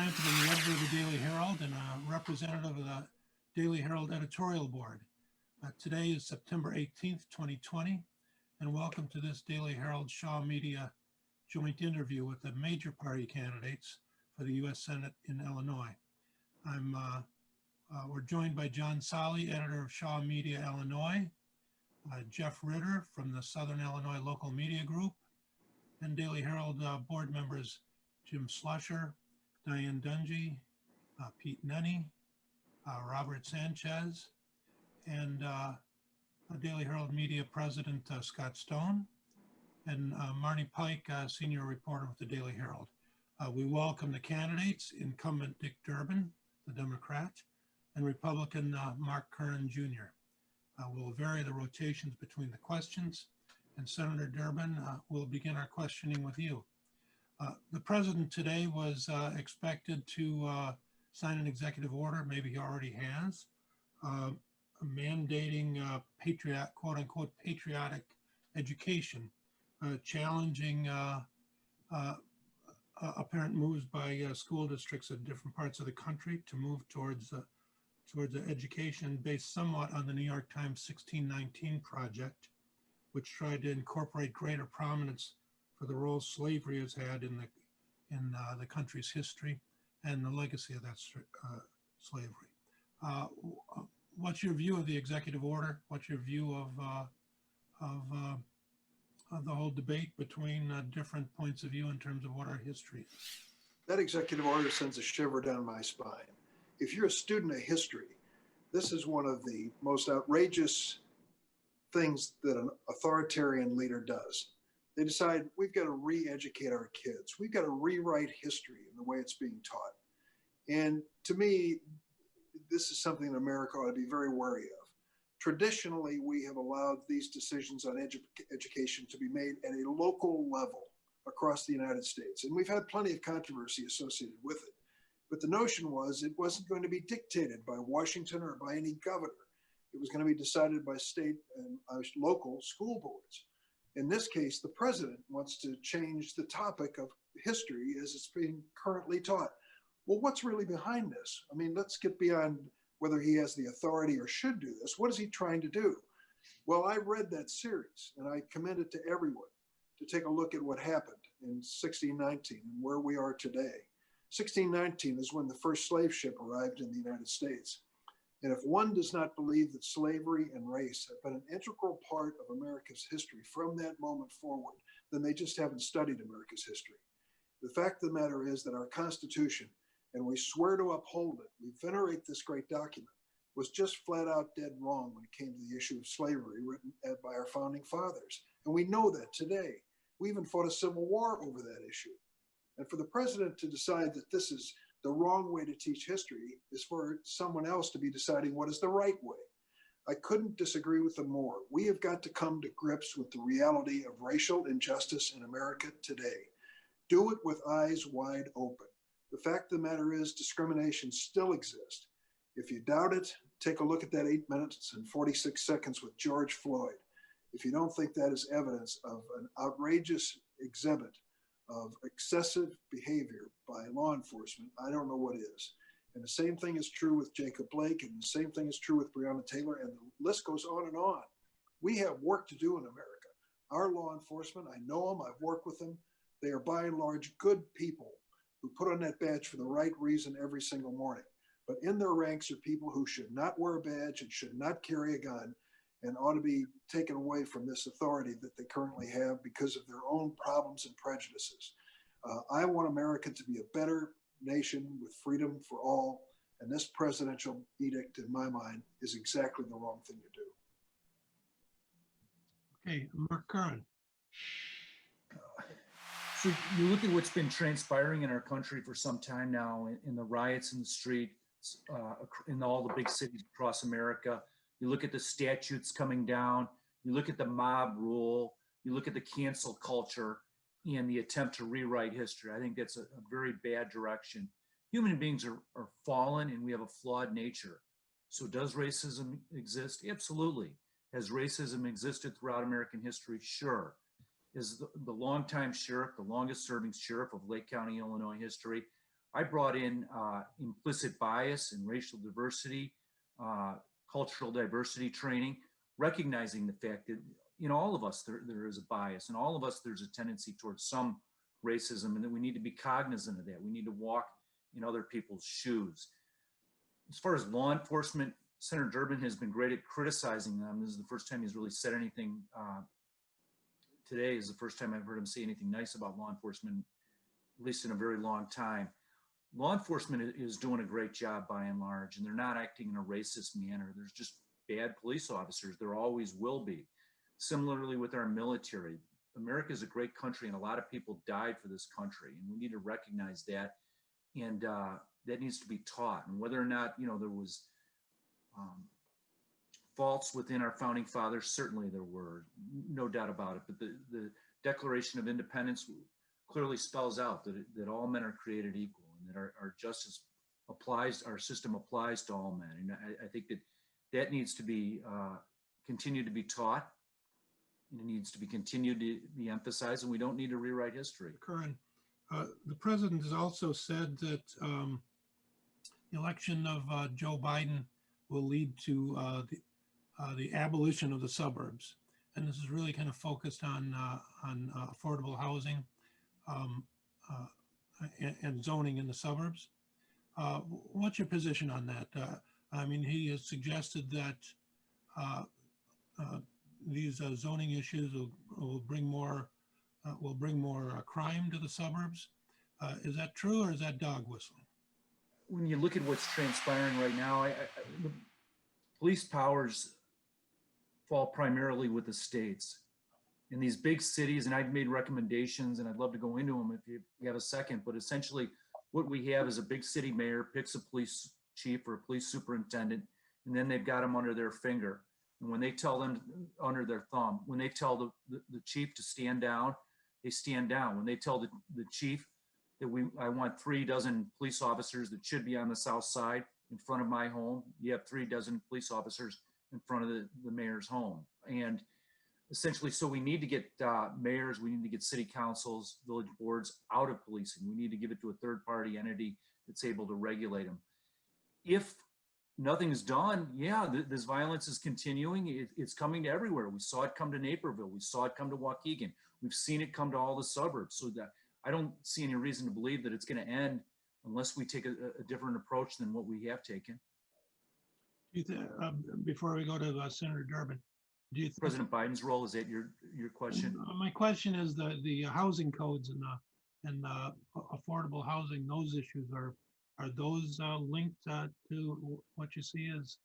Bryant. I'm the editor of the Daily Herald and a representative of the Daily Herald Editorial Board. Today is September 18th, 2020, and welcome to this Daily Herald Shaw Media joint interview with the major party candidates for the U.S. Senate in Illinois. We're joined by John Solly, editor of Shaw Media Illinois, Jeff Ritter from the Southern Illinois Local Media Group, and Daily Herald board members Jim Slusher, Diane Dungy, Pete Nenny, Robert Sanchez, and Daily Herald Media President Scott Stone, and Marnie Pike, senior reporter with the Daily Herald. We welcome the candidates, incumbent Dick Durbin, the Democrat, and Republican Mark Curran Jr. We'll vary the rotations between the questions, and Senator Durbin, we'll begin our questioning with you. The president today was expected to sign an executive order, maybe he already has, mandating quote unquote patriotic education, challenging apparent moves by school districts in different parts of the country to move towards education based somewhat on the New York Times 1619 project, which tried to incorporate greater prominence for the role slavery has had in the country's history and the legacy of that slavery. What's your view of the executive order? What's your view of the whole debate between different points of view in terms of what our history is? That executive order sends a shiver down my spine. If you're a student of history, this is one of the most outrageous things that an authoritarian leader does. They decide we've got to re-educate our kids. We've got to rewrite history in the way it's being taught. And to me, this is something that America ought to be very wary of. Traditionally, we have allowed these decisions on education to be made at a local level across the United States. And we've had plenty of controversy associated with it. But the notion was it wasn't going to be dictated by Washington or by any governor. It was going to be decided by state and local school boards. In this case, the president wants to change the topic of history as it's being currently taught. Well, what's really behind this? I mean, let's get beyond whether he has the authority or should do this. What is he trying to do? Well, I read that series and I commend it to everyone to take a look at what happened in 1619 and where we are today. 1619 is when the first slave ship arrived in the United States. And if one does not believe that slavery and race have been an integral part of America's history from that moment forward, then they just haven't studied America's history. The fact of the matter is that our Constitution, and we swear to uphold it, we venerate this great document, was just flat out dead wrong when it came to the issue of slavery written by our founding fathers. And we know that today. We even fought a civil war over that issue. And for the president to decide that this is the wrong way to teach history is for someone else to be deciding what is the right way. I couldn't disagree with them more. We have got to come to grips with the reality of racial injustice in America today. Do it with eyes wide open. The fact of the matter is discrimination still exists. If you doubt it, take a look at that 8 minutes and 46 seconds with George Floyd. If you don't think that is evidence of an outrageous exhibit of excessive behavior by law enforcement, I don't know what is. And the same thing is true with Jacob Blake, and the same thing is true with Breonna Taylor, and the list goes on and on. We have work to do in America. Our law enforcement, I know them, I've worked with them. They are by and large good people who put on that badge for the right reason every single morning. But in their ranks are people who should not wear a badge and should not carry a gun and ought to be taken away from this authority that they currently have because of their own problems and prejudices. I want America to be a better nation with freedom for all, and this presidential edict, in my mind, is exactly the wrong thing to do. Okay, Mark Curran. So you look at what's been transpiring in our country for some time now in the riots in the street, in all the big cities across America. You look at the statutes coming down, you look at the mob rule, you look at the cancel culture and the attempt to rewrite history. I think that's a very bad direction. Human beings are fallen and we have a flawed nature. So does racism exist? Absolutely. Has racism existed throughout American history? Sure. Is the longtime sheriff, the longest serving sheriff of Lake County, Illinois history, I brought in implicit bias and racial diversity, cultural diversity training, recognizing the fact that all of us there is a bias, and all of us there's a tendency towards some racism, and that we need to be cognizant of that. We need to walk in other people's shoes. As far as law enforcement, Senator Durbin has been great at criticizing them. This is the first time he's really said anything. Today is the first time I've heard him say anything nice about law enforcement, at least in a very long time. Law enforcement is doing a great job by and large, and they're not acting in a racist manner. There's just bad police officers. There always will be. Similarly with our military, America is a great country, and a lot of people died for this country, and we need to recognize that, and that needs to be taught. And whether or not there was faults within our founding fathers, certainly there were, no doubt about it. But the Declaration of Independence clearly spells out that all men are created equal, and that our justice applies, our system applies to all men. And I think that needs to be continued to be taught. It needs to be continued to be emphasized, and we don't need to rewrite history. Curran, the president has also said that the election of Joe Biden will lead to the abolition of the suburbs, and this is really kind of focused on affordable housing and zoning in the suburbs. What's your position on that? I mean, he has suggested that these zoning issues will bring more crime to the suburbs. Is that true, or is that dog whistling? When you look at what's transpiring right now, the police powers fall primarily with the states. In these big cities, and I've made recommendations, and I'd love to go into them if you have a second, but essentially what we have is a big city mayor picks a police chief or a police superintendent, and then they've got them under their finger. And when they tell them under their thumb, when they tell the chief to stand down, they stand down. When they tell the chief that I want 3 dozen police officers that should be on the south side in front of my home, you have 3 dozen police officers in front of the mayor's home. And essentially, so we need to get mayors, we need to get city councils, village boards out of policing. We need to give it to a third-party entity that's able to regulate them. If nothing's done, yeah, this violence is continuing. It's coming to everywhere. We saw it come to Naperville. We saw it come to Waukegan. We've seen it come to all the suburbs. So that I don't see any reason to believe that it's going to end unless we take a different approach than what we have taken. Do you think, before we go to Senator Durbin, do you think President Biden's role, is that your question? My question is the housing codes and affordable housing, those issues are those linked to what you see as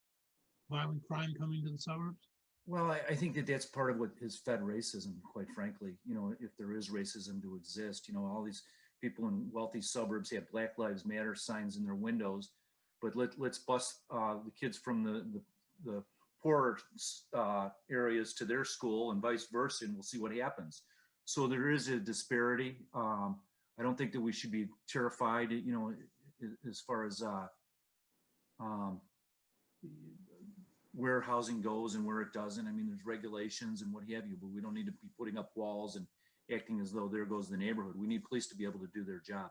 violent crime coming to the suburbs? Well, I think that's part of what has fed racism, quite frankly. If there is racism to exist, all these people in wealthy suburbs have Black Lives Matter signs in their windows, but let's bus the kids from the poorer areas to their school and vice versa, and we'll see what happens. So there is a disparity. I don't think that we should be terrified, as far as where housing goes and where it doesn't. I mean, there's regulations and what have you, but we don't need to be putting up walls and acting as though there goes the neighborhood. We need police to be able to do their job.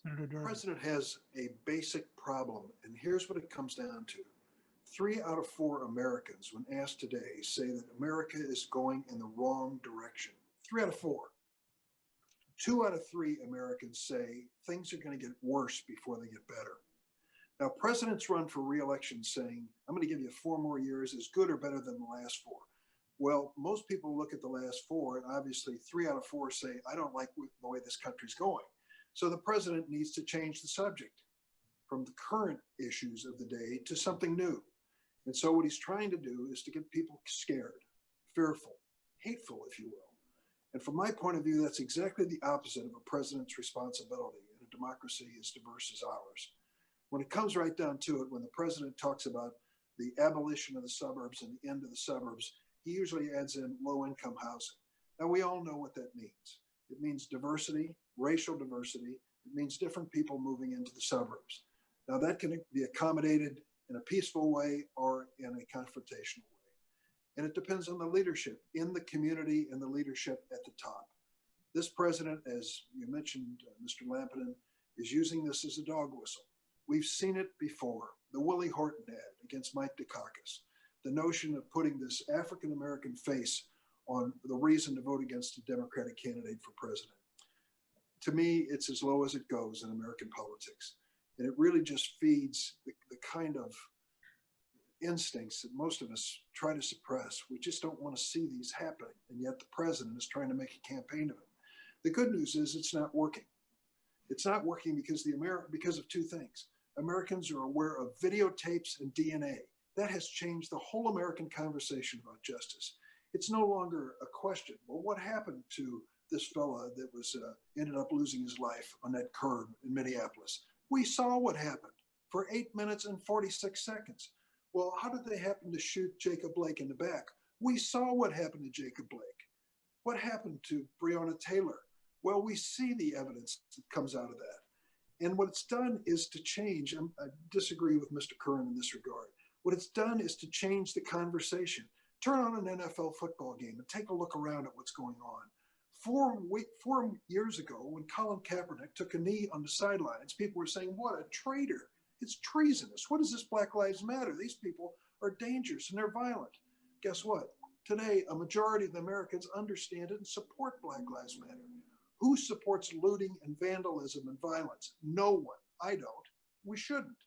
Senator Durbin. The president has a basic problem, and here's what it comes down to. 3 out of 4 Americans, when asked today, say that America is going in the wrong direction. 3 out of 4. 2 out of 3 Americans say things are going to get worse before they get better. Now, presidents run for re-election saying, I'm going to give you 4 more years as good or better than the last 4. Well, most people look at the last 4, and obviously 3 out of 4 say, I don't like the way this country's going. So the president needs to change the subject from the current issues of the day to something new. And so what he's trying to do is to get people scared, fearful, hateful, if you will. And from my point of view, that's exactly the opposite of a president's responsibility in a democracy as diverse as ours. When it comes right down to it, when the president talks about the abolition of the suburbs and the end of the suburbs, he usually adds in low-income housing. Now, we all know what that means. It means diversity, racial diversity. It means different people moving into the suburbs. Now, that can be accommodated in a peaceful way or in a confrontational way. And it depends on the leadership in the community and the leadership at the top. This president, as you mentioned, Mr. Lampinen, is using this as a dog whistle. We've seen it before. The Willie Horton ad against Mike Dukakis. The notion of putting this African-American face on the reason to vote against a Democratic candidate for president. To me, it's as low as it goes in American politics. And it really just feeds the kind of instincts that most of us try to suppress. We just don't want to see these happening. And yet the president is trying to make a campaign of it. The good news is it's not working. It's not working because of two things. Americans are aware of videotapes and DNA. That has changed the whole American conversation about justice. It's no longer a question. Well, what happened to this fella that was ended up losing his life on that curb in Minneapolis? We saw what happened for 8 minutes and 46 seconds. Well, how did they happen to shoot Jacob Blake in the back? We saw what happened to Jacob Blake. What happened to Breonna Taylor? Well, we see the evidence that comes out of that. And what it's done is to change. I disagree with Mr. Curran in this regard. What it's done is to change the conversation. Turn on an NFL football game and take a look around at what's going on. 4 years ago, when Colin Kaepernick took a knee on the sidelines, people were saying, what a traitor. It's treasonous. What does this Black Lives Matter? These people are dangerous and they're violent. Guess what? Today, a majority of the Americans understand it and support Black Lives Matter. Who supports looting and vandalism and violence? No one. I don't. We shouldn't.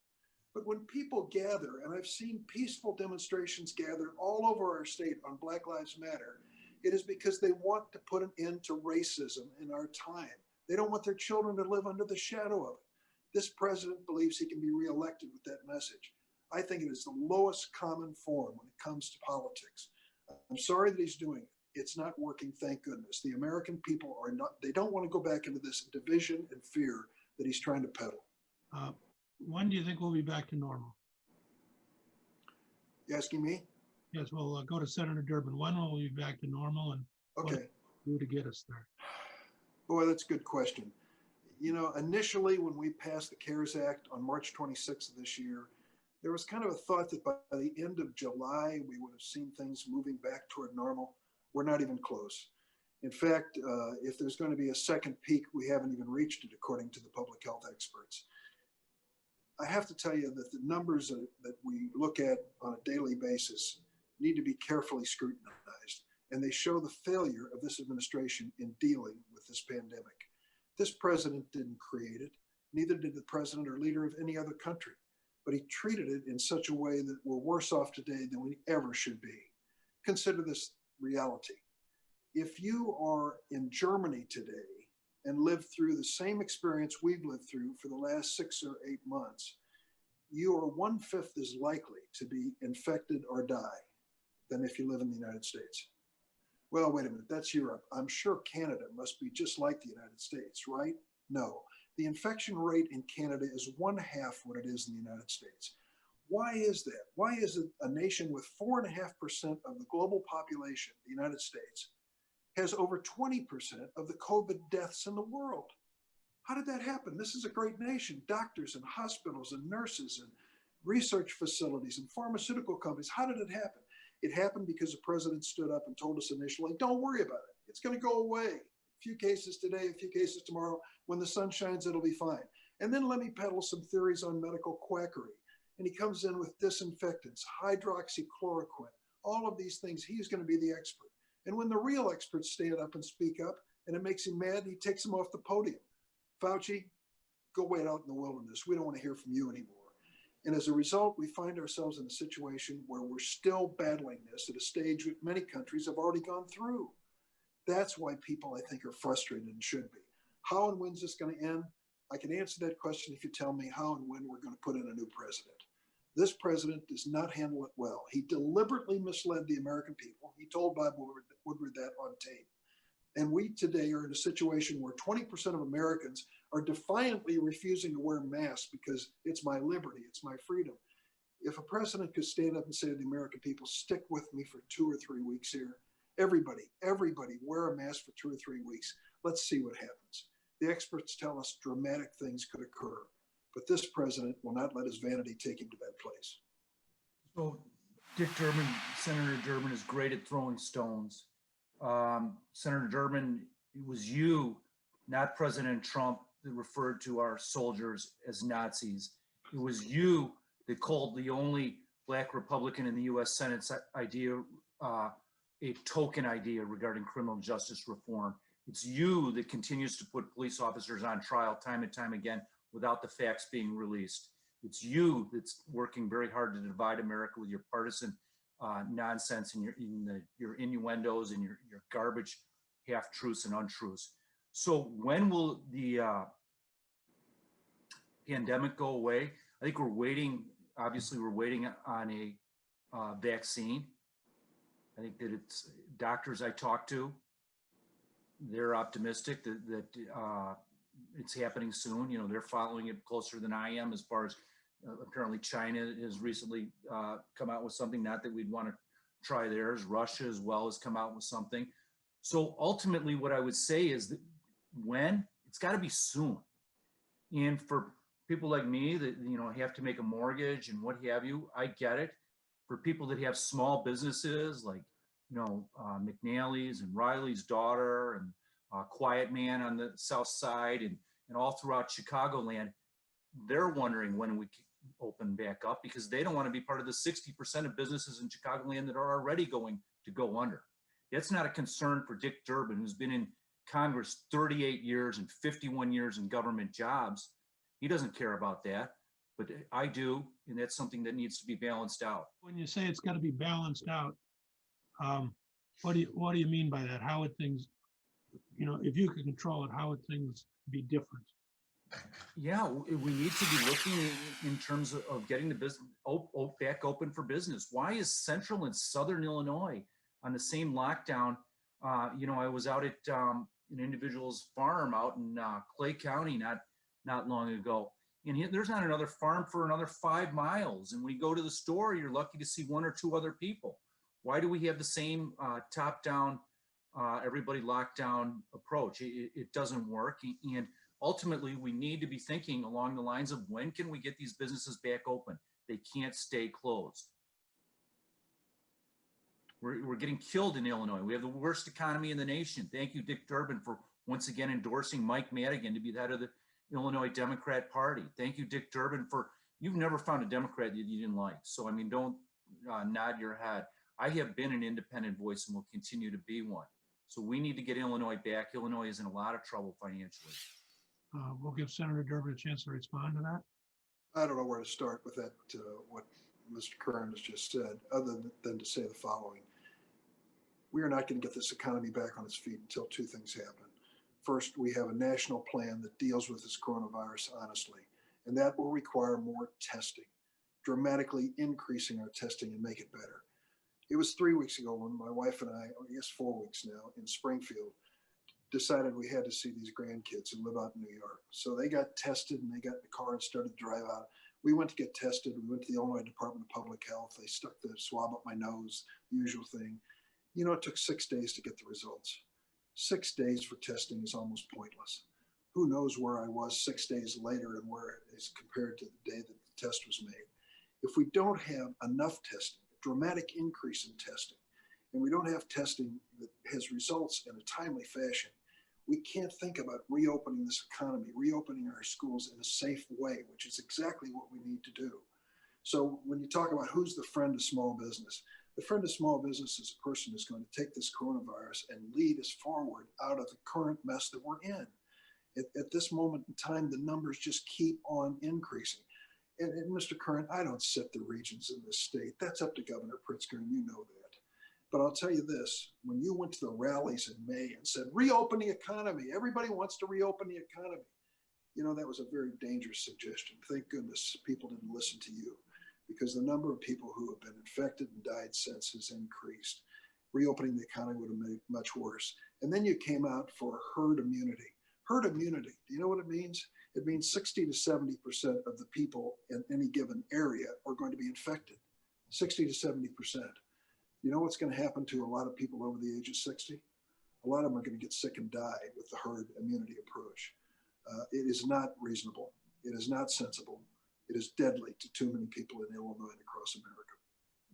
But when people gather, and I've seen peaceful demonstrations gather all over our state on Black Lives Matter, it is because they want to put an end to racism in our time. They don't want their children to live under the shadow of it. This president believes he can be reelected with that message. I think it is the lowest common form when it comes to politics. I'm sorry that he's doing it. It's not working, thank goodness. The American people are not, they don't want to go back into this division and fear that he's trying to peddle. When do you think we'll be back to normal? You asking me? Yes, we'll go to Senator Durbin. When will we be back to normal, and what Okay. do to get us there? Boy, that's a good question. You know, initially when we passed the CARES Act on March 26th of this year, there was kind of a thought that by the end of July, we would have seen things moving back toward normal. We're not even close. In fact, if there's going to be a second peak, we haven't even reached it, according to the public health experts. I have to tell you that the numbers that we look at on a daily basis need to be carefully scrutinized, and they show the failure of this administration in dealing with this pandemic. This president didn't create it, neither did the president or leader of any other country, but he treated it in such a way that we're worse off today than we ever should be. Consider this reality. If you are in Germany today and live through the same experience we've lived through for the last 6 or 8 months, you are 1/5 as likely to be infected or die than if you live in the United States. Well, wait a minute, that's Europe. I'm sure Canada must be just like the United States, right? No, the infection rate in Canada is 1/2 what it is in the United States. Why is that? Why is it a nation with 4.5% of the global population, the United States, has over 20% of the COVID deaths in the world? How did that happen? This is a great nation. Doctors and hospitals and nurses and research facilities and pharmaceutical companies. How did it happen? It happened because the president stood up and told us initially, don't worry about it. It's going to go away. A few cases today, a few cases tomorrow. When the sun shines, it'll be fine. And then let me peddle some theories on medical quackery. And he comes in with disinfectants, hydroxychloroquine, all of these things. He's going to be the expert. And when the real experts stand up and speak up and it makes him mad, he takes them off the podium. Fauci, go wait out in the wilderness. We don't want to hear from you anymore. And as a result, we find ourselves in a situation where we're still battling this at a stage that many countries have already gone through. That's why people, I think, are frustrated and should be. How and when's this going to end? I can answer that question if you tell me how and when we're going to put in a new president. This president does not handle it well. He deliberately misled the American people. He told Bob Woodward that on tape. And we today are in a situation where 20% of Americans are defiantly refusing to wear masks because it's my liberty, it's my freedom. If a president could stand up and say to the American people, stick with me for 2 or 3 weeks here, everybody wear a mask for 2 or 3 weeks. Let's see what happens. The experts tell us dramatic things could occur, but this president will not let his vanity take him to that place. So Senator Durbin is great at throwing stones. Senator Durbin It was you, not President Trump, that referred to our soldiers as Nazis. It was you that called the only Black Republican in the U.S. Senate's idea a token idea regarding criminal justice reform. It's you that continues to put police officers on trial time and time again without the facts being released. It's you that's working very hard to divide America with your partisan nonsense and your innuendos and your garbage half-truths and untruths. So when will the pandemic go away? I think we're waiting, obviously we're waiting on a vaccine. I think that it's doctors I talk to, they're optimistic that it's happening soon. You know, they're following it closer than I am as far as apparently China has recently come out with something, not that we'd want to try theirs. Russia as well has come out with something. So ultimately what I would say is that when, it's got to be soon. And for people like me that, you know, have to make a mortgage and what have you, I get it. For people that have small businesses like, you know, McNally's and Riley's daughter and Quiet Man on the south side and all throughout Chicagoland, they're wondering when we can open back up because they don't want to be part of the 60% of businesses in Chicagoland that are already going to go under. That's not a concern for Dick Durbin, who's been in Congress 38 years and 51 years in government jobs. He doesn't care about that, but I do, and that's something that needs to be balanced out. When you say it's got to be balanced out, what do you mean by that? How would things, you know, if you could control it, how would things be different? Yeah, we need to be looking in terms of getting the business back open for business. Why is Central and Southern Illinois on the same lockdown? You know, I was out at an individual's farm out in Clay County not long ago, and there's not another farm for another 5 miles. And when you go to the store, you're lucky to see 1 or 2 other people. Why do we have the same top-down, everybody lockdown approach? It doesn't work. And ultimately, we need to be thinking along the lines of when can we get these businesses back open? They can't stay closed. We're getting killed in Illinois. We have the worst economy in the nation. Thank you, Dick Durbin, for once again endorsing Mike Madigan to be the head of the Illinois Democrat Party. Thank you, Dick Durbin, you've never found a Democrat that you didn't like. So, I mean, don't nod your head. I have been an independent voice and will continue to be one. So we need to get Illinois back. Illinois is in a lot of trouble financially. We'll give Senator Durbin a chance to respond to that. I don't know where to start with that, what Mr. Curran has just said, other than to say the following. We are not going to get this economy back on its feet until 2 things happen. First, we have a national plan that deals with this coronavirus honestly, and that will require more testing, dramatically increasing our testing and make it better. It was 3 weeks ago when my wife and I guess 4 weeks now, in Springfield, decided we had to see these grandkids who live out in New York. So they got tested and they got in the car and started to drive out. We went to get tested. We went to the Illinois Department of Public Health. They stuck the swab up my nose, the usual thing. You know, it took 6 days to get the results. 6 days for testing is almost pointless. Who knows where I was 6 days later and where it is compared to the day that the test was made. If we don't have enough testing, a dramatic increase in testing, and we don't have testing that has results in a timely fashion, we can't think about reopening this economy, reopening our schools in a safe way, which is exactly what we need to do. So when you talk about who's the friend of small business, the friend of small business is a person who's going to take this coronavirus and lead us forward out of the current mess that we're in. At this moment in time, the numbers just keep on increasing. And Mr. Curran, I don't set the regions in this state. That's up to Governor Pritzker, and you know that. But I'll tell you this, when you went to the rallies in May and said, reopen the economy, everybody wants to reopen the economy. You know, that was a very dangerous suggestion. Thank goodness people didn't listen to you, because the number of people who have been infected and died since has increased. Reopening the economy would have made it much worse. And then you came out for herd immunity. Herd immunity, do you know what it means? It means 60 to 70% of the people in any given area are going to be infected. 60 to 70%. You know what's going to happen to a lot of people over the age of 60? A lot of them are going to get sick and die with the herd immunity approach. It is not reasonable. It is not sensible. It is deadly to too many people in Illinois and across America.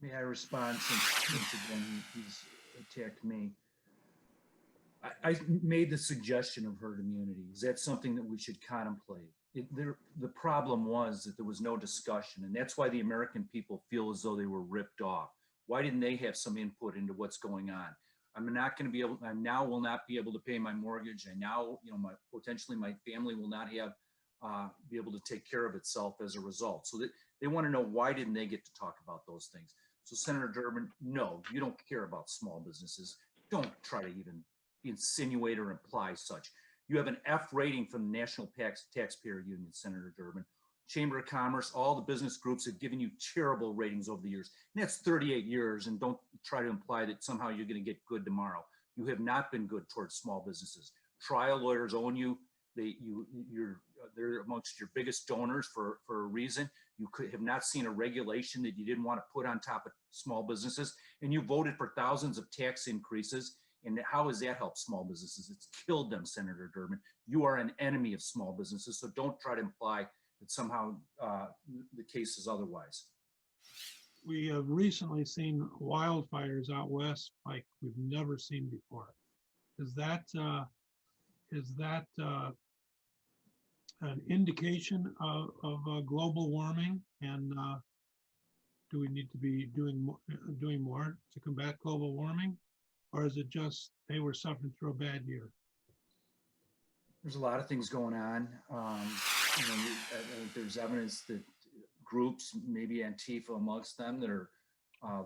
May I respond since again he's attacked me? I made the suggestion of herd immunity. Is that something that we should contemplate? The problem was that there was no discussion, and that's why the American people feel as though they were ripped off. Why didn't they have some input into what's going on? I'm not going to be able, I now will not be able to pay my mortgage. I now, potentially my family will not have, be able to take care of itself as a result. So they want to know, why didn't they get to talk about those things? So Senator Durbin, no, you don't care about small businesses. Don't try to even insinuate or imply such. You have an F rating from the National Taxpayer Union, Senator Durbin. Chamber of Commerce, all the business groups have given you terrible ratings over the years. And that's 38 years, and don't try to imply that somehow you're going to get good tomorrow. You have not been good towards small businesses. Trial lawyers own you. They're amongst your biggest donors for a reason. You have not seen a regulation that you didn't want to put on top of small businesses, and you voted for thousands of tax increases. And how has that helped small businesses? It's killed them, Senator Durbin. You are an enemy of small businesses, so don't try to imply that somehow the case is otherwise. We have recently seen wildfires out west like we've never seen before. Is that an indication of global warming? And do we need to be doing more to combat global warming? Or is it just, hey, we're suffering through a bad year? There's a lot of things going on. There's evidence that groups, maybe Antifa amongst them, that are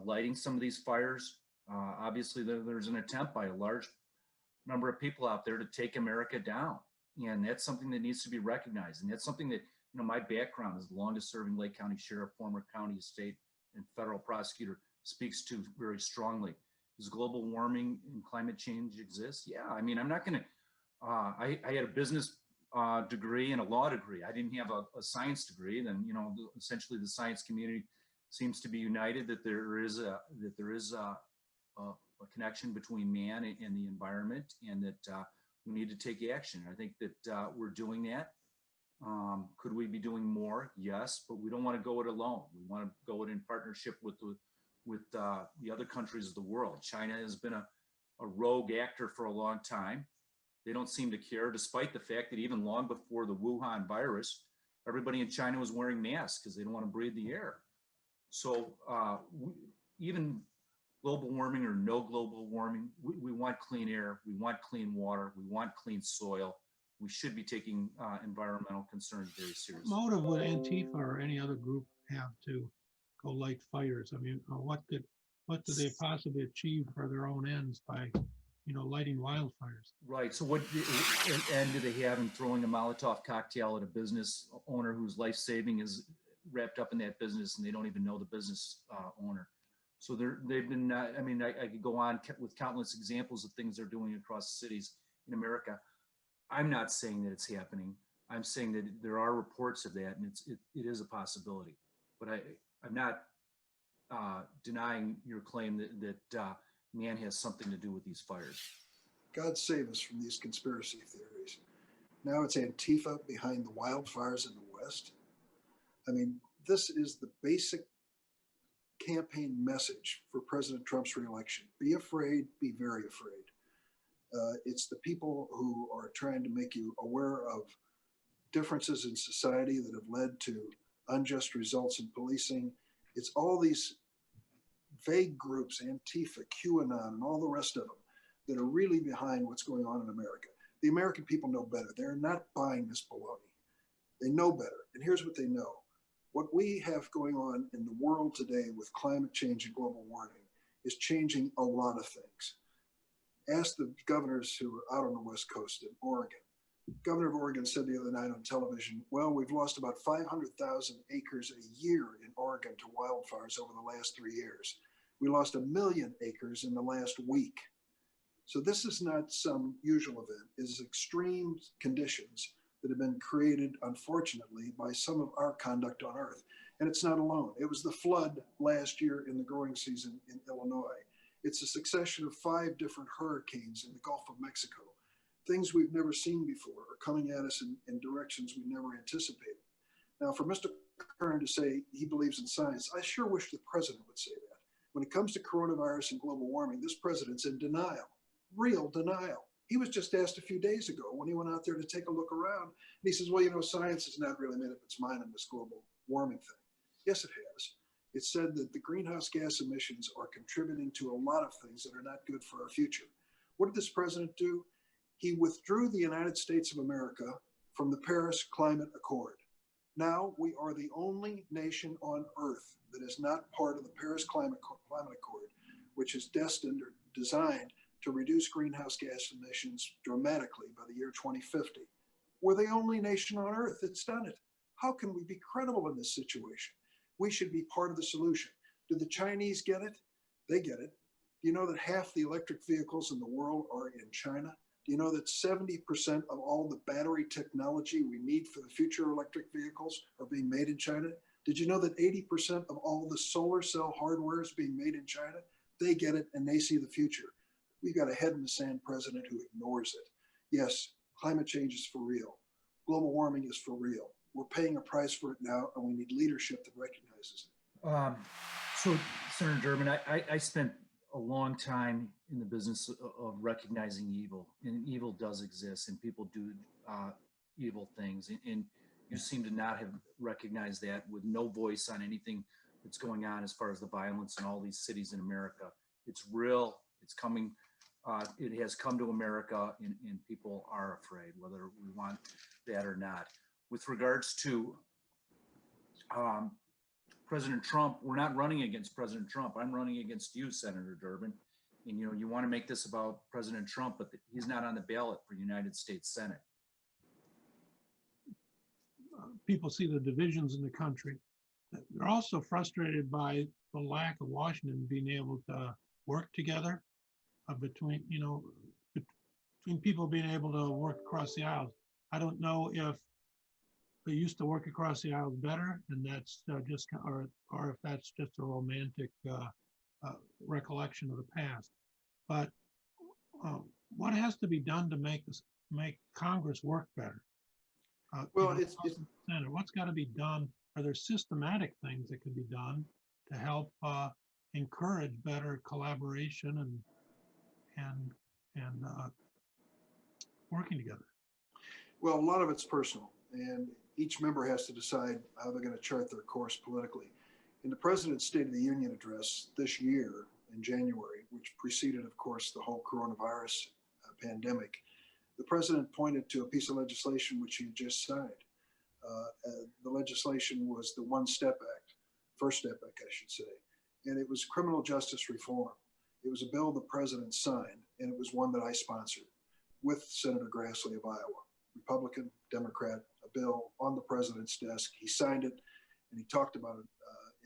lighting some of these fires. Obviously, there's an attempt by a large number of people out there to take America down. And that's something that needs to be recognized. And that's something that, my background as the longest serving Lake County Sheriff, former county, state, and federal prosecutor, speaks to very strongly. Does global warming and climate change exist? Yeah, I'm not going to, I had a business degree and a law degree. I didn't have a science degree. Then, essentially the science community seems to be united that there is a connection between man and the environment, and that we need to take action. I think that we're doing that. Could we be doing more? Yes, but we don't want to go it alone. We want to go it in partnership with the other countries of the world. China has been a rogue actor for a long time. They don't seem to care, despite the fact that even long before the Wuhan virus, everybody in China was wearing masks because they don't want to breathe the air. So even global warming or no global warming, we want clean air, we want clean water, we want clean soil. We should be taking environmental concerns very seriously. What motive would Antifa or any other group have to go light fires? What do they possibly achieve for their own ends by, lighting wildfires? Right. So what end do they have in throwing a Molotov cocktail at a business owner whose life saving is wrapped up in that business, and they don't even know the business owner? So they've been, I could go on with countless examples of things they're doing across the cities in America. I'm not saying that it's happening. I'm saying that there are reports of that, and it is a possibility. But I'm not denying your claim that man has something to do with these fires. God save us from these conspiracy theories. Now it's Antifa behind the wildfires in the West. This is the basic campaign message for President Trump's reelection. Be afraid, be very afraid. It's the people who are trying to make you aware of differences in society that have led to unjust results in policing. It's all these vague groups, Antifa, QAnon, and all the rest of them, that are really behind what's going on in America. The American people know better. They're not buying this baloney. They know better. And here's what they know. What we have going on in the world today with climate change and global warming is changing a lot of things. Ask the governors who are out on the West Coast in Oregon. Governor of Oregon said the other night on television, well, we've lost about 500,000 acres a year in Oregon to wildfires over the last 3 years. We lost 1 million acres in the last week. So this is not some usual event. It is extreme conditions that have been created, unfortunately, by some of our conduct on Earth. And it's not alone. It was the flood last year in the growing season in Illinois. It's a succession of 5 different hurricanes in the Gulf of Mexico. Things we've never seen before are coming at us in directions we never anticipated. Now, for Mr. Curran to say he believes in science, I sure wish the president would say that. When it comes to coronavirus and global warming, this president's in denial, real denial. He was just asked a few days ago when he went out there to take a look around. And he says, well, you know, science has not really made up its mind on this global warming thing. Yes, it has. It said that the greenhouse gas emissions are contributing to a lot of things that are not good for our future. What did this president do? He withdrew the United States of America from the Paris Climate Accord. Now we are the only nation on Earth that is not part of the Paris Climate Accord, which is destined or designed to reduce greenhouse gas emissions dramatically by the year 2050. We're the only nation on Earth that's done it. How can we be credible in this situation? We should be part of the solution. Do the Chinese get it? They get it. Do you know that half the electric vehicles in the world are in China? Do you know that 70% of all the battery technology we need for the future electric vehicles are being made in China? Did you know that 80% of all the solar cell hardware is being made in China? They get it and they see the future. We've got a head in the sand president who ignores it. Yes, climate change is for real. Global warming is for real. We're paying a price for it now, and we need leadership that recognizes it. So, Senator Durbin, I spent a long time in the business of recognizing evil, and evil does exist, and people do evil things. And you seem to not have recognized that, with no voice on anything that's going on as far as the violence in all these cities in America. It's real. It's coming. It has come to America, and people are afraid, whether we want that or not. With regards to President Trump, we're not running against President Trump. I'm running against you, Senator Durbin. And you want to make this about President Trump, but he's not on the ballot for United States Senate. People see the divisions in the country. They're also frustrated by the lack of Washington being able to work together between people being able to work across the aisles. I don't know if they used to work across the aisles better, and that's or if that's just a romantic recollection of the past. But what has to be done to make Congress work better? What's got to be done? Are there systematic things that could be done to help encourage better collaboration and working together? Well, a lot of it's personal, and each member has to decide how they're going to chart their course politically. In the President's State of the Union address this year in January, which preceded, of course, the whole coronavirus pandemic, the President pointed to a piece of legislation which he just signed. The legislation was the One Step Act, First Step Act, I should say, and it was criminal justice reform. It was a bill the President signed, and it was one that I sponsored with Senator Grassley of Iowa. Republican, Democrat, a bill on the President's desk. He signed it, and he talked about it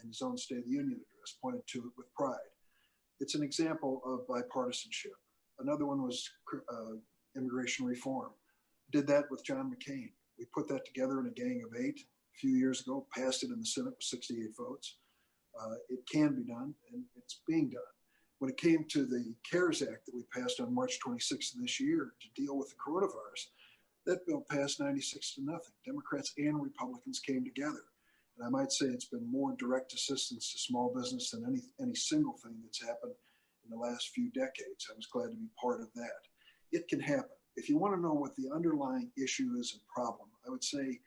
in his own State of the Union address, pointed to it with pride. It's an example of bipartisanship. Another one was immigration reform. Did that with John McCain. We put that together in a gang of 8 a few years ago, passed it in the Senate with 68 votes. It can be done, and it's being done. When it came to the CARES Act that we passed on March 26th of this year to deal with the coronavirus, that bill passed 96-0. Democrats and Republicans came together. And I might say it's been more direct assistance to small business than any single thing that's happened in the last few decades. I was glad to be part of that. It can happen. If you want to know what the underlying issue is and problem, I would say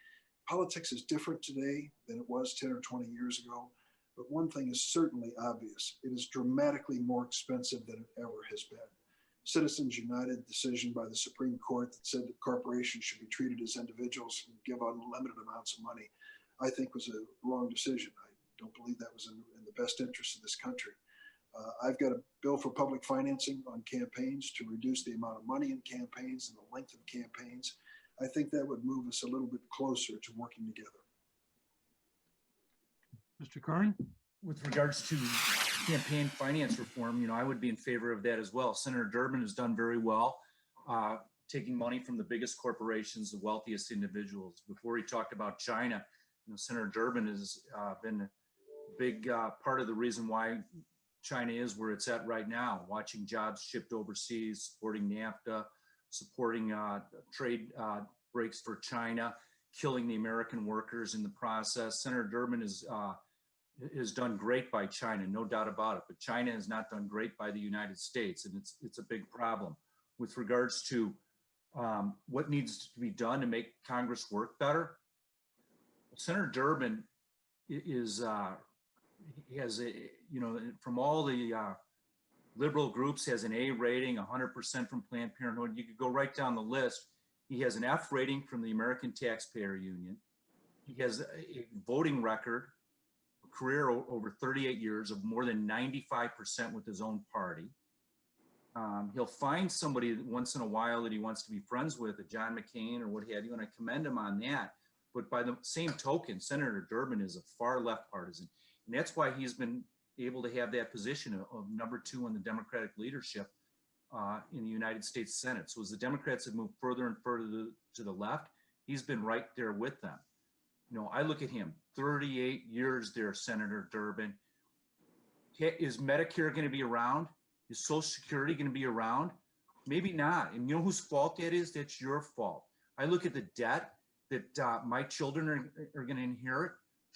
politics is different today than it was 10 or 20 years ago. But one thing is certainly obvious. It is dramatically more expensive than it ever has been. Citizens United decision by the Supreme Court that said that corporations should be treated as individuals and give unlimited amounts of money, I think was a wrong decision. I don't believe that was in the best interest of this country. I've got a bill for public financing on campaigns to reduce the amount of money in campaigns and the length of campaigns. I think that would move us a little bit closer to working together. Mr. Curran? With regards to campaign finance reform, I would be in favor of that as well. Senator Durbin has done very well, taking money from the biggest corporations, the wealthiest individuals. Before he talked about China, Senator Durbin has been a big part of the reason why China is where it's at right now, watching jobs shipped overseas, supporting NAFTA, supporting trade breaks for China, killing the American workers in the process. Senator Durbin is done great by China, no doubt about it, but China has not done great by the United States, and it's a big problem. with regards to what needs to be done to make Congress work better. Senator Durbin is he has a, you know, from all the liberal groups, has an A rating, 100% from Planned Parenthood. You could go right down the list. He has an F rating from the American Taxpayer Union. He has a voting record, a career over 38 years of more than 95% with his own party. He'll find somebody once in a while that he wants to be friends with, a John McCain or what have you, and I commend him on that. But by the same token, Senator Durbin is a far left partisan. And that's why he's been able to have that position of number 2 in the Democratic leadership in the United States Senate. So as the Democrats have moved further and further to the left, he's been right there with them. You know, I look at him, 38 years there, Senator Durbin. Is Medicare going to be around? Is Social Security going to be around? Maybe not. And you know whose fault that is? That's your fault. I look at the debt that my children are going to inherit,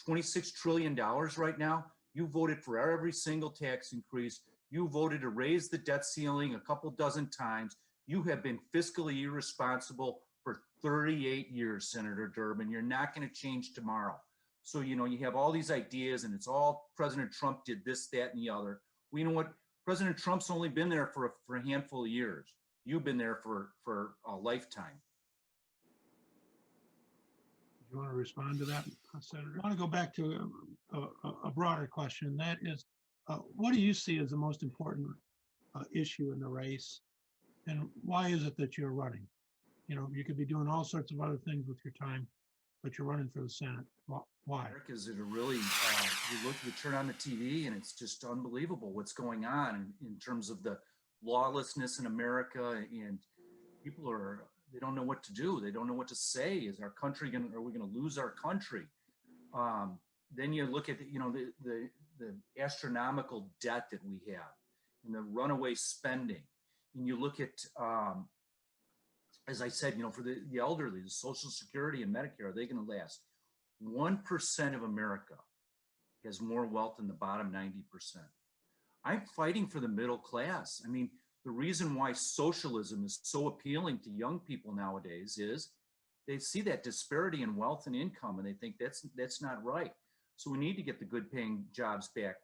$26 trillion right now. You voted for every single tax increase. You voted to raise the debt ceiling a couple dozen times. You have been fiscally irresponsible for 38 years, Senator Durbin. You're not going to change tomorrow. So, you know, you have all these ideas and it's all President Trump did this, that, and the other. Well, you know what? President Trump's only been there for a handful of years. You've been there for a lifetime. You want to respond to that, Senator? I want to go back to a broader question. That is, what do you see as the most important issue in the race? And why is it that you're running? You know, you could be doing all sorts of other things with your time, but you're running for the Senate. Why? America's at a really, you turn on the TV and it's just unbelievable what's going on in terms of the lawlessness in America, and people they don't know what to do. They don't know what to say. Is our country are we going to lose our country? Then you look at the astronomical debt that we have and the runaway spending. And you look at, as I said, for the elderly, the Social Security and Medicare, are they going to last? 1% of America has more wealth than the bottom 90%. I'm fighting for the middle class. I mean, the reason why socialism is so appealing to young people nowadays is they see that disparity in wealth and income and they think that's not right. So we need to get the good paying jobs back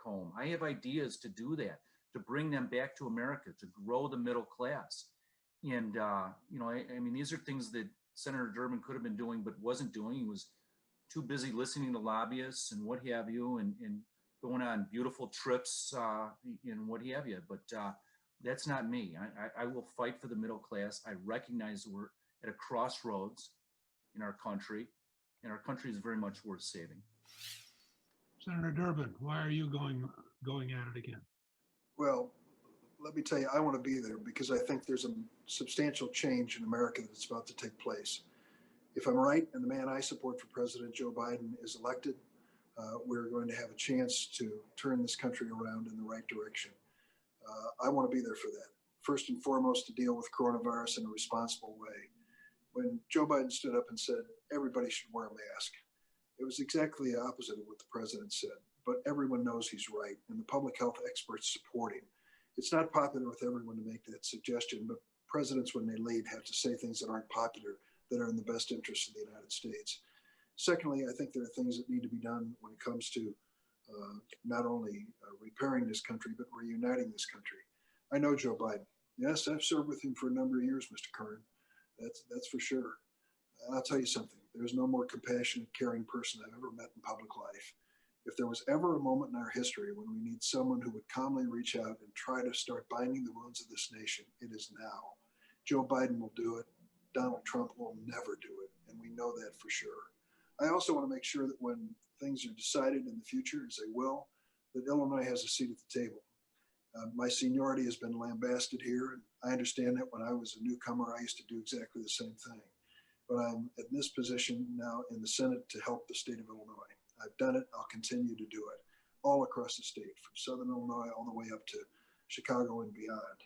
home. I have ideas to do that, to bring them back to America, to grow the middle class. And, I mean, these are things that Senator Durbin could have been doing, but wasn't doing. He was too busy listening to lobbyists and what have you, and going on beautiful trips and what have you. But that's not me. I will fight for the middle class. I recognize we're at a crossroads in our country, and our country is very much worth saving. Senator Durbin, why are you going at it again? Well, let me tell you, I want to be there because I think there's a substantial change in America that's about to take place. If I'm right and the man I support for President Joe Biden is elected, we're going to have a chance to turn this country around in the right direction. I want to be there for that. First and foremost, to deal with coronavirus in a responsible way. When Joe Biden stood up and said everybody should wear a mask, it was exactly the opposite of what the president said. But everyone knows he's right, and the public health experts support him. It's not popular with everyone to make that suggestion, but presidents, when they lead, have to say things that aren't popular, that are in the best interest of the United States. Secondly, I think there are things that need to be done when it comes to not only repairing this country, but reuniting this country. I know Joe Biden. Yes, I've served with him for a number of years, Mr. Curran. That's for sure. I'll tell you something. There's no more compassionate, caring person I've ever met in public life. If there was ever a moment in our history when we need someone who would calmly reach out and try to start binding the wounds of this nation, it is now. Joe Biden will do it. Donald Trump will never do it, and we know that for sure. I also want to make sure that when things are decided in the future, as they will, that Illinois has a seat at the table. My seniority has been lambasted here, and I understand that when I was a newcomer, I used to do exactly the same thing. But I'm in this position now in the Senate to help the state of Illinois. I've done it. I'll continue to do it all across the state, from Southern Illinois all the way up to Chicago and beyond.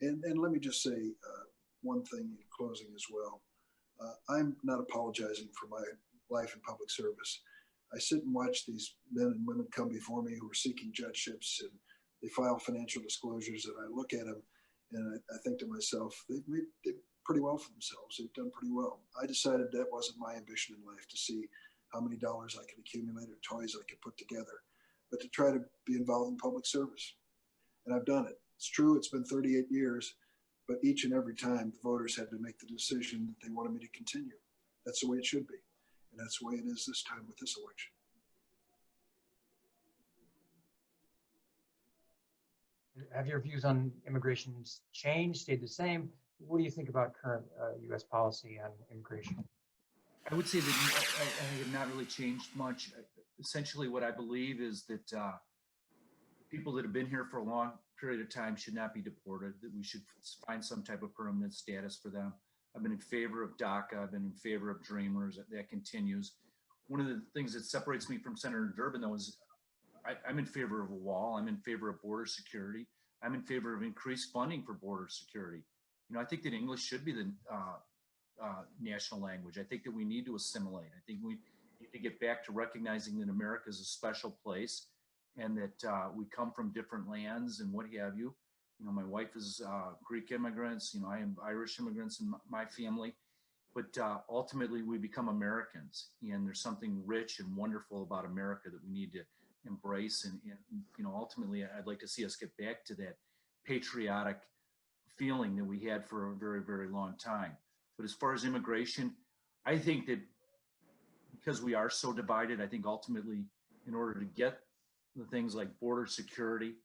And let me just say one thing in closing as well. I'm not apologizing for my life in public service. I sit and watch these men and women come before me who are seeking judgeships, and they file financial disclosures, and I look at them And I think to myself, they've did pretty well for themselves. They've done pretty well. I decided that wasn't my ambition in life, to see how many dollars I could accumulate or toys I could put together, but to try to be involved in public service. And I've done it. It's true, it's been 38 years, but each and every time the voters had to make the decision that they wanted me to continue. That's the way it should be. And that's the way it is this time with this election. Have your views on immigration changed, stayed the same? What do you think about current U.S. policy on immigration? I would say that I have not really changed much. Essentially, what I believe is that people that have been here for a long period of time should not be deported, that we should find some type of permanent status for them. I've been in favor of DACA. I've been in favor of Dreamers. That continues. One of the things that separates me from Senator Durbin, though, is I'm in favor of a wall. I'm in favor of border security. I'm in favor of increased funding for border security. You know, I think that English should be the national language. I think that we need to assimilate. I think we need to get back to recognizing that America is a special place, and that we come from different lands and what have you. You know, my wife is Greek immigrants. You know, I am Irish immigrants in my family. But ultimately, we become Americans, and there's something rich and wonderful about America that we need to embrace. And you know, ultimately, I'd like to see us get back to that patriotic feeling that we had for a very, very long time. But as far as immigration, I think that because we are so divided, I think ultimately, in order to get the things like border security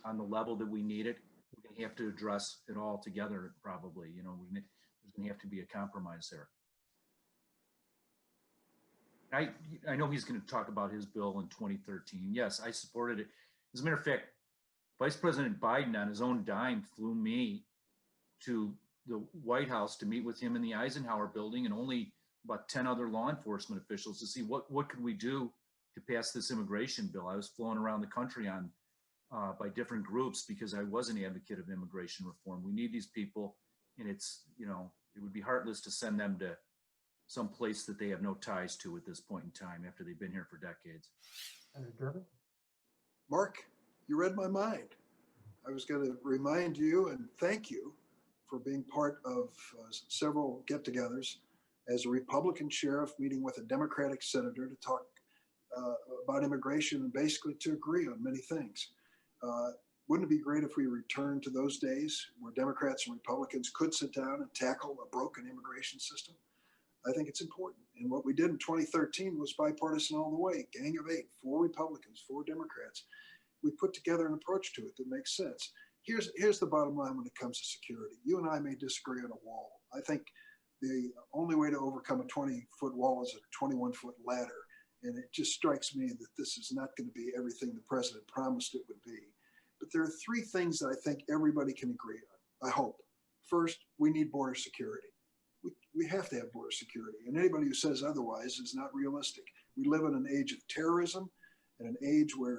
on the level that we need it, we're going to have to address it all together, probably. You know, there's going to have to be a compromise there. I know he's going to talk about his bill in 2013. Yes, I supported it. As a matter of fact, Vice President Biden, on his own dime, flew me to the White House to meet with him in the Eisenhower building and only about 10 other law enforcement officials to see what could we do to pass this immigration bill. I was flown around the country on by different groups because I was an advocate of immigration reform. We need these people, and it's, you know, it would be heartless to send them to some place that they have no ties to at this point in time after they've been here for decades. Senator Durbin? Mark, you read my mind. I was going to remind you and thank you for being part of several get-togethers as a Republican sheriff meeting with a Democratic senator to talk about immigration and basically to agree on many things. Wouldn't it be great if we returned to those days where Democrats and Republicans could sit down and tackle a broken immigration system? I think it's important. And what we did in 2013 was bipartisan all the way, gang of 8, 4 Republicans, 4 Democrats. We put together an approach to it that makes sense. Here's the bottom line when it comes to security. You and I may disagree on a wall. I think the only way to overcome a 20-foot wall is a 21-foot ladder. And it just strikes me that this is not going to be everything the president promised it would be. But there are 3 things that I think everybody can agree on, I hope. First, we need border security. We have to have border security. And anybody who says otherwise is not realistic. We live in an age of terrorism and an age where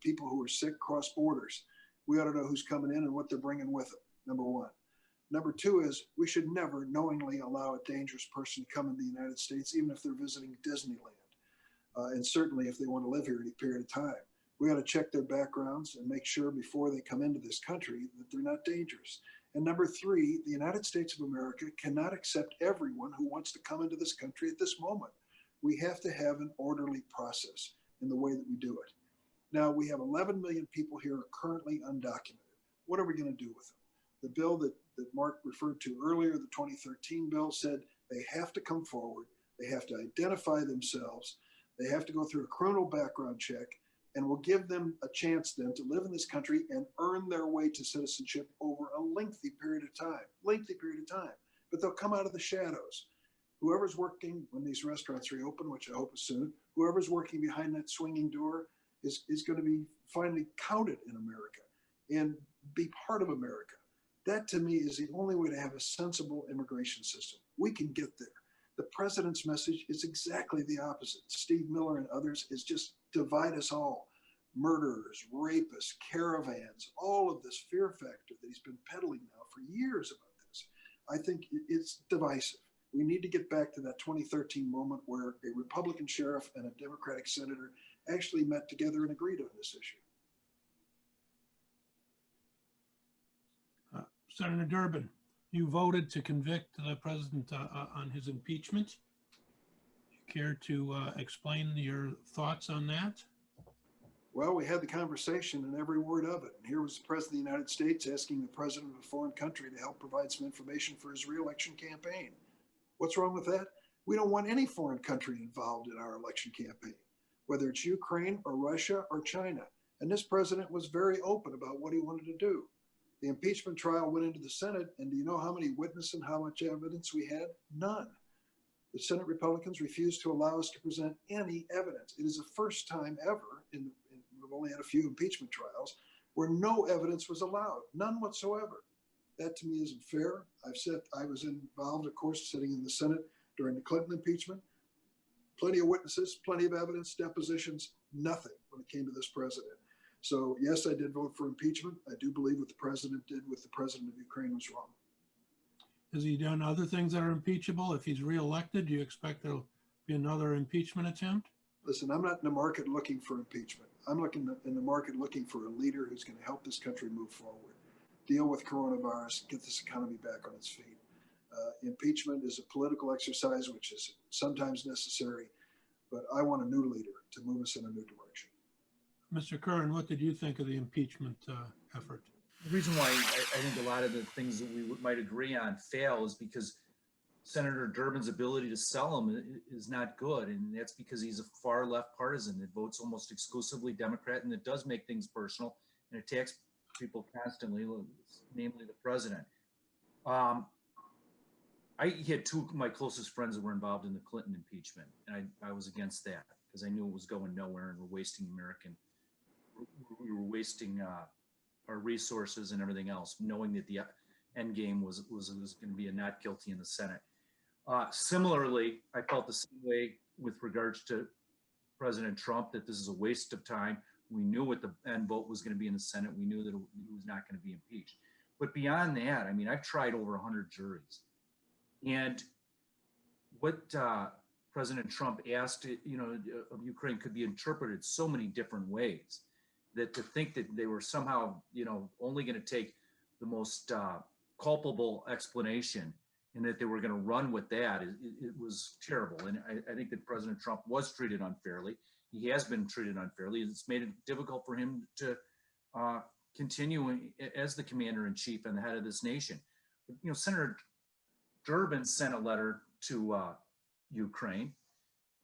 people who are sick cross borders. We ought to know who's coming in and what they're bringing with them, number 1. Number 2 is we should never knowingly allow a dangerous person to come into the United States, even if they're visiting Disneyland. And certainly if they want to live here any period of time. We ought to check their backgrounds and make sure before they come into this country that they're not dangerous. And number 3, the United States of America cannot accept everyone who wants to come into this country at this moment. We have to have an orderly process in the way that we do it. Now, we have 11 million people here currently undocumented. What are we going to do with them? The bill that Mark referred to earlier, the 2013 bill, said they have to come forward, they have to identify themselves, they have to go through a criminal background check, and we'll give them a chance then to live in this country and earn their way to citizenship over a lengthy period of time. But they'll come out of the shadows. Whoever's working when these restaurants reopen, which I hope is soon, whoever's working behind that swinging door is going to be finally counted in America and be part of America. That to me is the only way to have a sensible immigration system. We can get there. The president's message is exactly the opposite. Steve Miller and others is just divide us all. Murderers, rapists, caravans, all of this fear factor that he's been peddling now for years about this. I think it's divisive. We need to get back to that 2013 moment where a Republican sheriff and a Democratic senator actually met together and agreed on this issue. Senator Durbin, you voted to convict the president on his impeachment. Care to explain your thoughts on that? Well, we had the conversation and every word of it. And here was the President of the United States asking the president of a foreign country to help provide some information for his reelection campaign. What's wrong with that? We don't want any foreign country involved in our election campaign, whether it's Ukraine or Russia or China. And this president was very open about what he wanted to do. The impeachment trial went into the Senate, and do you know how many witnesses and how much evidence we had? None. The Senate Republicans refused to allow us to present any evidence. It is the first time ever, we've only had a few impeachment trials, where no evidence was allowed, none whatsoever. That to me isn't fair. I've said I was involved, of course, sitting in the Senate during the Clinton impeachment. Plenty of witnesses, plenty of evidence, depositions, nothing when it came to this president. So yes, I did vote for impeachment. I do believe what the president did with the president of Ukraine was wrong. Has he done other things that are impeachable? If he's reelected, do you expect there'll be another impeachment attempt? Listen, I'm not in the market looking for impeachment. I'm in the market looking for a leader who's going to help this country move forward, deal with coronavirus, get this economy back on its feet. Impeachment is a political exercise, which is sometimes necessary, but I want a new leader to move us in a new direction. Mr. Curran, what did you think of the impeachment effort? The reason why I think a lot of the things that we might agree on fail is because Senator Durbin's ability to sell them is not good. And that's because he's a far left partisan that votes almost exclusively Democrat and that does make things personal and attacks people constantly, namely the president. I had two of my closest friends that were involved in the Clinton impeachment, and I was against that because I knew it was going nowhere and we were wasting our resources and everything else, knowing that the end game was going to be a not guilty in the Senate. Similarly, I felt the same way with regards to President Trump, that this is a waste of time. We knew what the end vote was going to be in the Senate. We knew that he was not going to be impeached. But beyond that, I mean, I've tried over 100 juries. And what President Trump asked, of Ukraine could be interpreted so many different ways that to think that they were somehow, only going to take the most culpable explanation and that they were going to run with that, it was terrible. And I think that President Trump was treated unfairly. He has been treated unfairly. It's made it difficult for him to continue as the commander-in-chief and the head of this nation. Senator Durbin sent a letter to Ukraine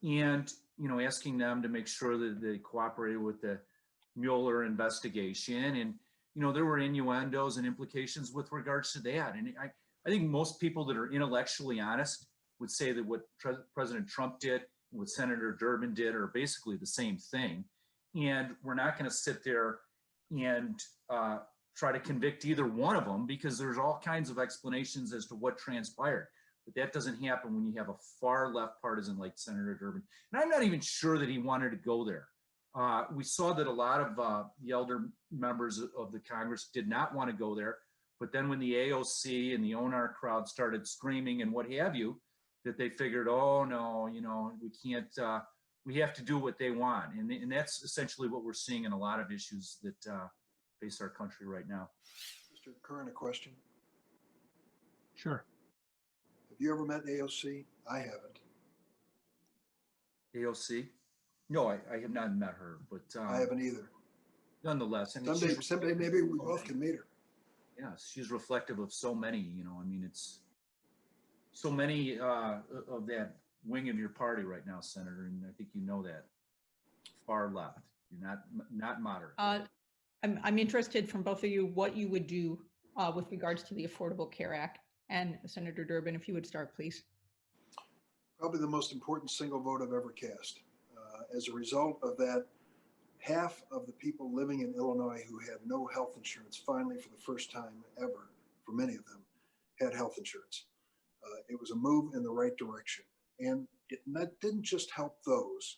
and, asking them to make sure that they cooperated with the Mueller investigation. And, there were innuendos and implications with regards to that. And I think most people that are intellectually honest would say that what President Trump did and what Senator Durbin did are basically the same thing. And we're not going to sit there and try to convict either one of them because there's all kinds of explanations as to what transpired. But that doesn't happen when you have a far left partisan like Senator Durbin. And I'm not even sure that he wanted to go there. We saw that a lot of the elder members of the Congress did not want to go there. But then when the AOC and the ONR crowd started screaming and what have you, that they figured, oh, no, we can't, we have to do what they want. And that's essentially what we're seeing in a lot of issues that face our country right now. Mr. Curran, a question. Sure. Have you ever met AOC? I haven't. AOC? No, I have not met her, but I haven't either. Nonetheless, I mean, someday maybe we both can meet her. Yes, she's reflective of so many, it's so many of that wing of your party right now, Senator, and I think you know that. Far left. You're not moderate. I'm interested from both of you what you would do with regards to the Affordable Care Act. And Senator Durbin, if you would start, please. Probably the most important single vote I've ever cast. As a result of that, half of the people living in Illinois who had no health insurance, finally for the first time ever, for many of them, had health insurance. It was a move in the right direction. And that didn't just help those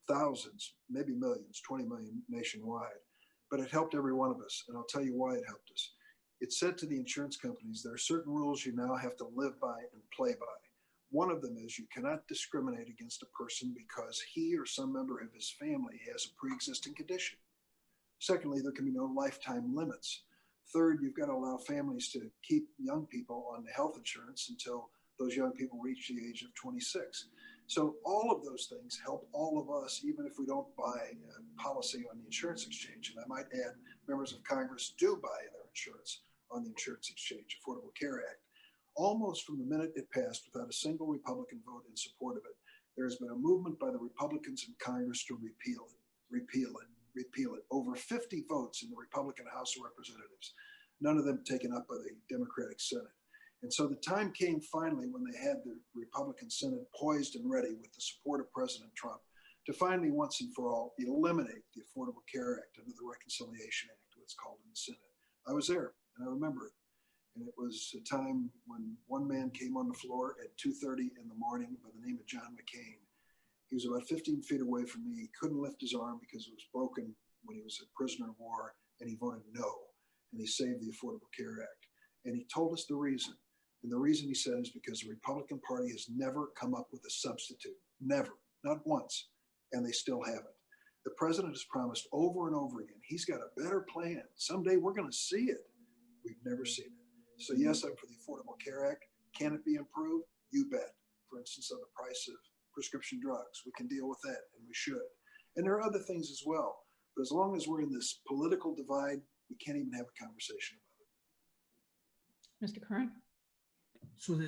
thousands, maybe millions, 20 million nationwide, but it helped every one of us. And I'll tell you why it helped us. It said to the insurance companies, there are certain rules you now have to live by and play by. One of them is you cannot discriminate against a person because he or some member of his family has a pre-existing condition. Secondly, there can be no lifetime limits. Third, you've got to allow families to keep young people on the health insurance until those young people reach the age of 26. So all of those things help all of us, even if we don't buy a policy on the insurance exchange. And I might add, members of Congress do buy their insurance on the insurance exchange, Affordable Care Act. Almost from the minute it passed without a single Republican vote in support of it, there has been a movement by the Republicans in Congress to repeal it. Over 50 votes in the Republican House of Representatives, none of them taken up by the Democratic Senate. And so the time came finally when they had the Republican Senate poised and ready with the support of President Trump to finally once and for all eliminate the Affordable Care Act under the Reconciliation Act, what's called in the Senate. I was there and I remember it. And it was a time when one man came on the floor at 2:30 in the morning by the name of John McCain. He was about 15 feet away from me. He couldn't lift his arm because it was broken when he was a prisoner of war, and he voted no. And he saved the Affordable Care Act. And he told us the reason. And the reason he said is because the Republican Party has never come up with a substitute. Never. Not once. And they still haven't. The president has promised over and over again, he's got a better plan. Someday we're going to see it. We've never seen it. So yes, I'm for the Affordable Care Act. Can it be improved? You bet. For instance, on the price of prescription drugs. We can deal with that, and we should. And there are other things as well. But as long as we're in this political divide, we can't even have a conversation about it. Mr. Curran? So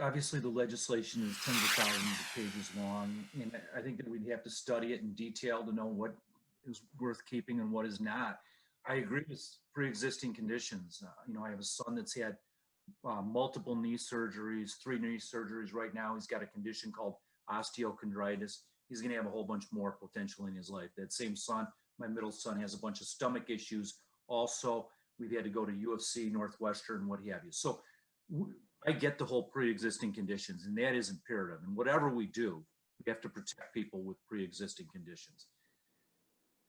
obviously the legislation is tens of thousands of pages long, and I think that we'd have to study it in detail to know what is worth keeping and what is not. I agree with pre-existing conditions. I have a son that's had multiple knee surgeries, 3 knee surgeries right now. He's got a condition called osteochondritis. He's going to have a whole bunch more potential in his life. That same son, my middle son, has a bunch of stomach issues. Also, we've had to go to UFC, Northwestern, what have you. So I get the whole pre-existing conditions, and that is imperative. And whatever we do, we have to protect people with pre-existing conditions.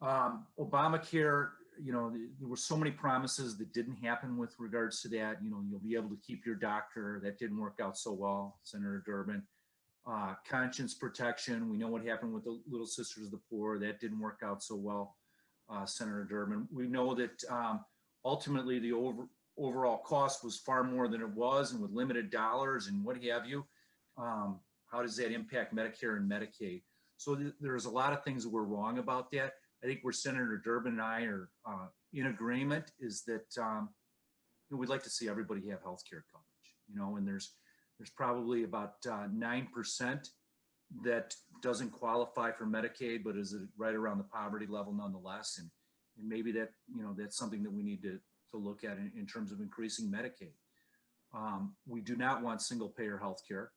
Obamacare, there were so many promises that didn't happen with regards to that. You'll be able to keep your doctor. That didn't work out so well, Senator Durbin. Conscience protection. We know what happened with the Little Sisters of the Poor. That didn't work out so well, Senator Durbin. We know that ultimately the overall cost was far more than it was, and with limited dollars and what have you. How does that impact Medicare and Medicaid? So there's a lot of things that were wrong about that. I think where Senator Durbin and I are in agreement is that we'd like to see everybody have health care coverage, and there's probably about 9% that doesn't qualify for Medicaid, but is right around the poverty level nonetheless. And maybe that, that's something that we need to look at in terms of increasing Medicaid. We do not want single payer health care.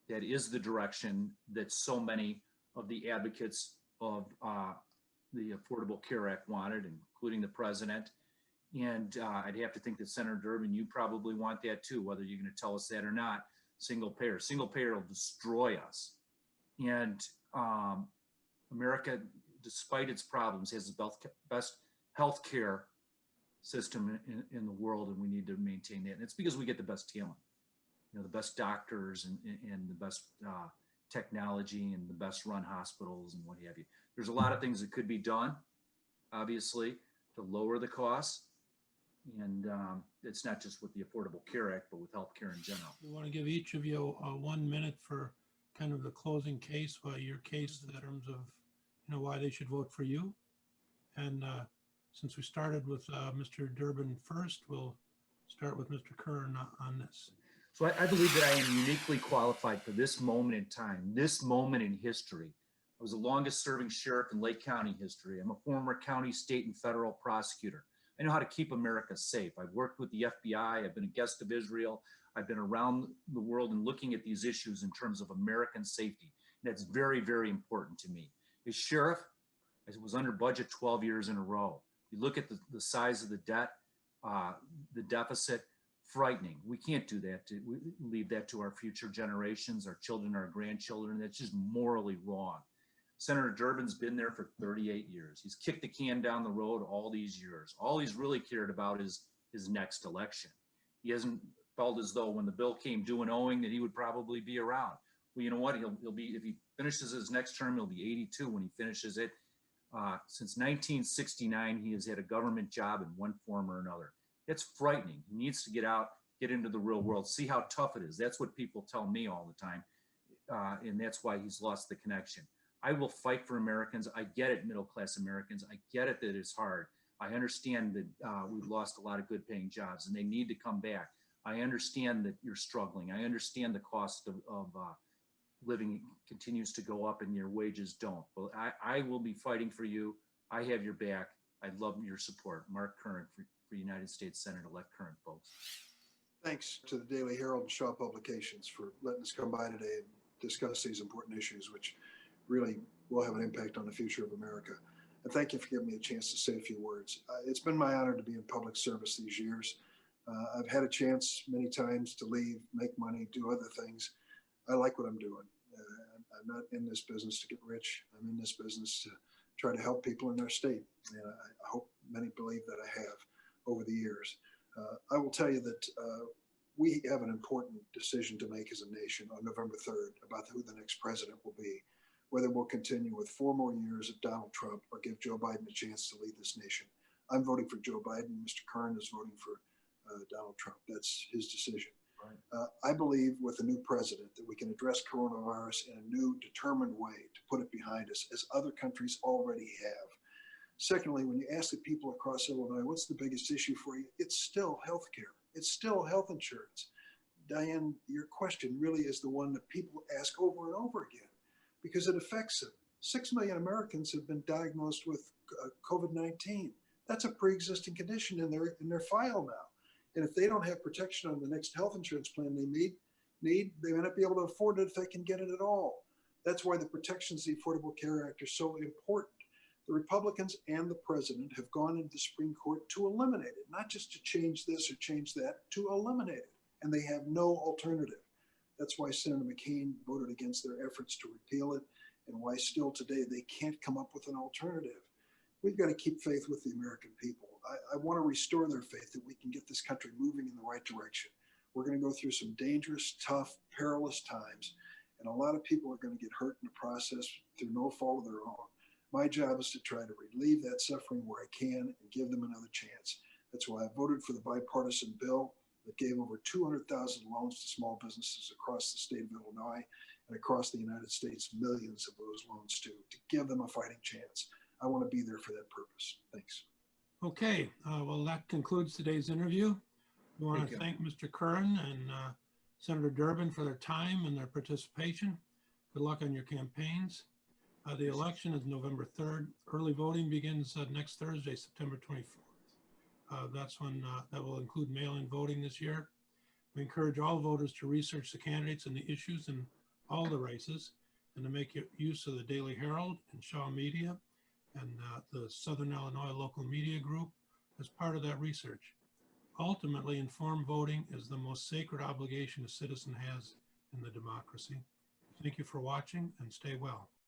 That is the direction that so many of the advocates of the Affordable Care Act wanted, including the president. And I'd have to think that Senator Durbin, you probably want that too, whether you're going to tell us that or not. Single payer will destroy us. And America, despite its problems, has the best health care system in the world, and we need to maintain that. And it's because we get the best talent, the best doctors and the best technology and the best run hospitals and what have you. There's a lot of things that could be done, obviously, to lower the costs. And it's not just with the Affordable Care Act, but with healthcare in general. We want to give each of you 1 minute for kind of the closing case, your case in terms of, why they should vote for you. And since we started with Mr. Durbin first, we'll start with Mr. Curran on this. So I believe that I am uniquely qualified for this moment in time, this moment in history. I was the longest serving sheriff in Lake County history. I'm a former county, state, and federal prosecutor. I know how to keep America safe. I've worked with the FBI. I've been a guest of Israel. I've been around the world and looking at these issues in terms of American safety. And that's very, very important to me. As sheriff, I was under budget 12 years in a row. You look at the size of the debt, the deficit, frightening. We can't do that. We leave that to our future generations, our children, our grandchildren. That's just morally wrong. Senator Durbin's been there for 38 years. He's kicked the can down the road all these years. All he's really cared about is his next election. He hasn't felt as though when the bill came due and owing that he would probably be around. Well, you know what? He'll be, if he finishes his next term, he'll be 82 when he finishes it. Since 1969, he has had a government job in one form or another. It's frightening. He needs to get out, get into the real world, see how tough it is. That's what people tell me all the time. And that's why he's lost the connection. I will fight for Americans. I get it, middle-class Americans. I get it that it's hard. I understand that we've lost a lot of good paying jobs and they need to come back. I understand that you're struggling. I understand the cost of living continues to go up and your wages don't. Well, I will be fighting for you. I have your back. I love your support. Mark Curran for United States Senate-elect Curran, folks. Thanks to the Daily Herald and Shaw Publications for letting us come by today and discuss these important issues, which really will have an impact on the future of America. And thank you for giving me a chance to say a few words. It's been my honor to be in public service these years. I've had a chance many times to leave, make money, do other things. I like what I'm doing. I'm not in this business to get rich. I'm in this business to try to help people in our state. And I hope many believe that I have over the years. I will tell you that we have an important decision to make as a nation on November 3rd about who the next president will be, whether we'll continue with 4 more years of Donald Trump or give Joe Biden a chance to lead this nation. I'm voting for Joe Biden. Mr. Curran is voting for Donald Trump. That's his decision. Right. I believe with the new president that we can address coronavirus in a new, determined way to put it behind us, as other countries already have. Secondly, when you ask the people across Illinois, what's the biggest issue for you? It's still healthcare. It's still health insurance. Diane, your question really is the one that people ask over and over again because it affects them. 6 million Americans have been diagnosed with COVID-19. That's a pre-existing condition in their file now. And if they don't have protection on the next health insurance plan they need, they may not be able to afford it if they can get it at all. That's why the protections of the Affordable Care Act are so important. The Republicans and the president have gone into the Supreme Court to eliminate it, not just to change this or change that, to eliminate it. And they have no alternative. That's why Senator McCain voted against their efforts to repeal it, and why still today they can't come up with an alternative. We've got to keep faith with the American people. I want to restore their faith that we can get this country moving in the right direction. We're going to go through some dangerous, tough, perilous times, and a lot of people are going to get hurt in the process through no fault of their own. My job is to try to relieve that suffering where I can and give them another chance. That's why I voted for the bipartisan bill that gave over 200,000 loans to small businesses across the state of Illinois and across the United States, millions of those loans to give them a fighting chance. I want to be there for that purpose. Thanks. Okay, well, that concludes today's interview. We want to thank Mr. Curran and Senator Durbin for their time and their participation. Good luck on your campaigns. The election is November 3rd. Early voting begins next Thursday, September 24th. That's when that will include mail-in voting this year. We encourage all voters to research the candidates and the issues in all the races and to make use of the Daily Herald and Shaw Media and the Southern Illinois Local Media Group as part of that research. Ultimately, informed voting is the most sacred obligation a citizen has in the democracy. Thank you for watching and stay well.